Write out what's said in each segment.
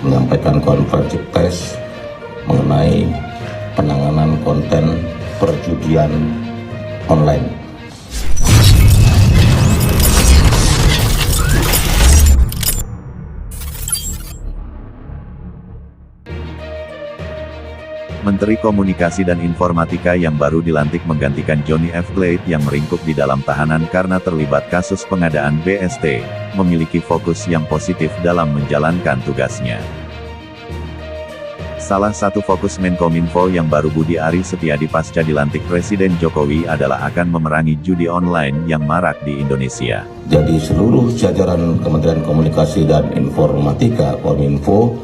menyampaikan konferensi pers mengenai penanganan konten perjudian online. Menteri Komunikasi dan Informatika yang baru dilantik menggantikan Johnny F. Glade yang meringkuk di dalam tahanan karena terlibat kasus pengadaan BST, memiliki fokus yang positif dalam menjalankan tugasnya. Salah satu fokus Menkominfo yang baru Budi Aris Setiadi pasca dilantik Presiden Jokowi adalah akan memerangi judi online yang marak di Indonesia. Jadi seluruh jajaran Kementerian Komunikasi dan Informatika Kominfo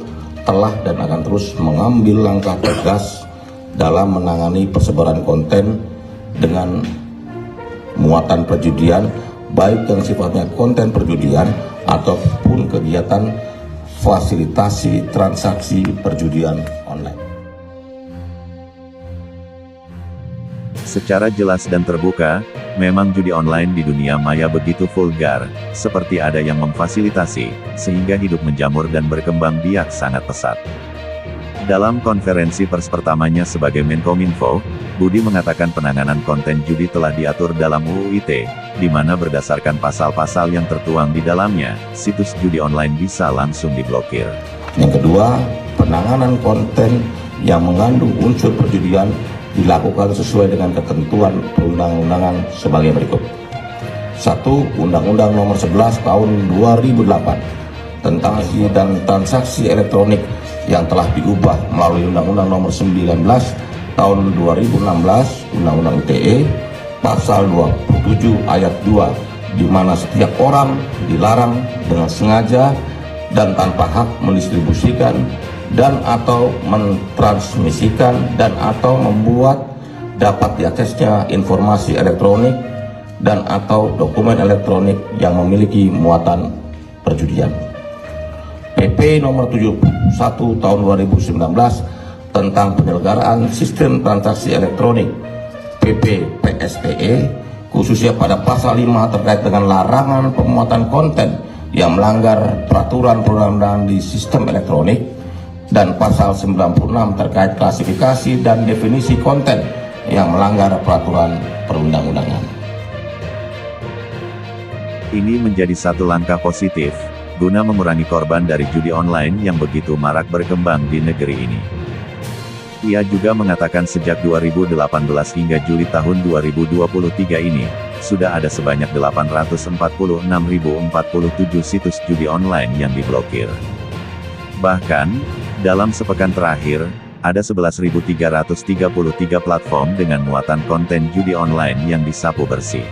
telah dan akan terus mengambil langkah tegas dalam menangani persebaran konten dengan muatan perjudian, baik yang sifatnya konten perjudian ataupun kegiatan fasilitasi transaksi perjudian online. Secara jelas dan terbuka, memang judi online di dunia maya begitu vulgar, seperti ada yang memfasilitasi, sehingga hidup menjamur dan berkembang biak sangat pesat. Dalam konferensi pers pertamanya sebagai Menkominfo, Budi mengatakan penanganan konten judi telah diatur dalam UU ITE, di mana berdasarkan pasal-pasal yang tertuang di dalamnya, situs judi online bisa langsung diblokir. Yang kedua, penanganan konten yang mengandung unsur perjudian dilakukan sesuai dengan ketentuan perundang-undangan sebagai berikut. 1. Undang-Undang Nomor 11 Tahun 2008 tentang hasil dan transaksi elektronik yang telah diubah melalui Undang-Undang Nomor 19 Tahun 2016 Undang-Undang ITE Pasal 27 Ayat 2, di mana setiap orang dilarang dengan sengaja dan tanpa hak mendistribusikan dan atau mentransmisikan dan atau membuat dapat diaksesnya informasi elektronik dan atau dokumen elektronik yang memiliki muatan perjudian. PP nomor 71 tahun 2019 tentang penyelenggaraan sistem transaksi elektronik PP PSTE, khususnya pada pasal 5 terkait dengan larangan pemuatan konten yang melanggar peraturan perundang-undangan di sistem elektronik, dan pasal 96 terkait klasifikasi dan definisi konten yang melanggar peraturan perundang-undangan. Ini menjadi satu langkah positif, guna mengurangi korban dari judi online yang begitu marak berkembang di negeri ini. Ia juga mengatakan sejak 2018 hingga Juli tahun 2023 ini, sudah ada sebanyak 846.047 situs judi online yang diblokir. Bahkan, dalam sepekan terakhir, ada 11.333 platform dengan muatan konten judi online yang disapu bersih.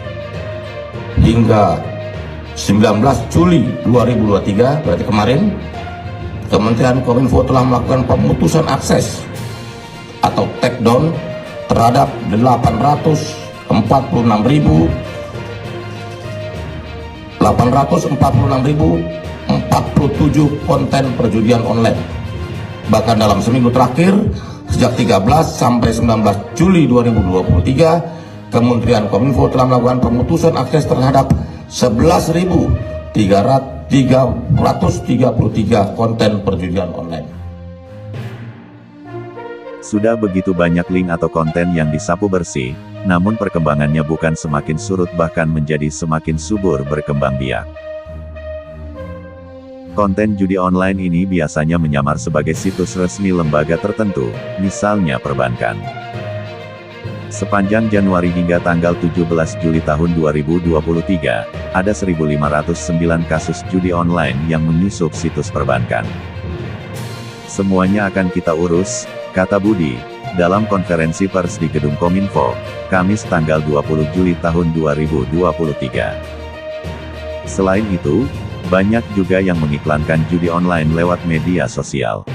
Hingga 19 Juli 2023, berarti kemarin, Kementerian Kominfo telah melakukan pemutusan akses atau takedown terhadap 846.047 konten perjudian online. Bahkan dalam seminggu terakhir, sejak 13 sampai 19 Juli 2023, Kementerian Kominfo telah melakukan pemutusan akses terhadap 11.333 konten perjudian online. Sudah begitu banyak link atau konten yang disapu bersih, namun perkembangannya bukan semakin surut bahkan menjadi semakin subur berkembang biak. Konten judi online ini biasanya menyamar sebagai situs resmi lembaga tertentu, misalnya perbankan. Sepanjang Januari hingga tanggal 17 Juli tahun 2023, ada 1.509 kasus judi online yang menyusup situs perbankan. Semuanya akan kita urus, kata Budi, dalam konferensi pers di Gedung Kominfo, Kamis tanggal 20 Juli tahun 2023. Selain itu, banyak juga yang mengiklankan judi online lewat media sosial.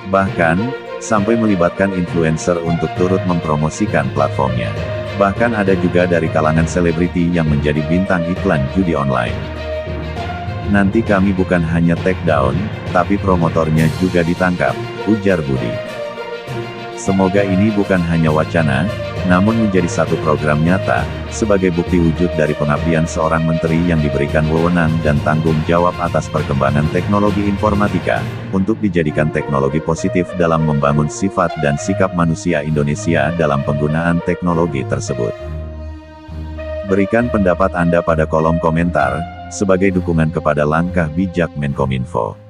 Bahkan, sampai melibatkan influencer untuk turut mempromosikan platformnya. Bahkan ada juga dari kalangan selebriti yang menjadi bintang iklan judi online. Nanti kami bukan hanya take down, tapi promotornya juga ditangkap, ujar Budi. Semoga ini bukan hanya wacana, namun menjadi satu program nyata, sebagai bukti wujud dari pengabdian seorang menteri yang diberikan wewenang dan tanggung jawab atas perkembangan teknologi informatika, untuk dijadikan teknologi positif dalam membangun sifat dan sikap manusia Indonesia dalam penggunaan teknologi tersebut. Berikan pendapat Anda pada kolom komentar, sebagai dukungan kepada langkah bijak Menkominfo.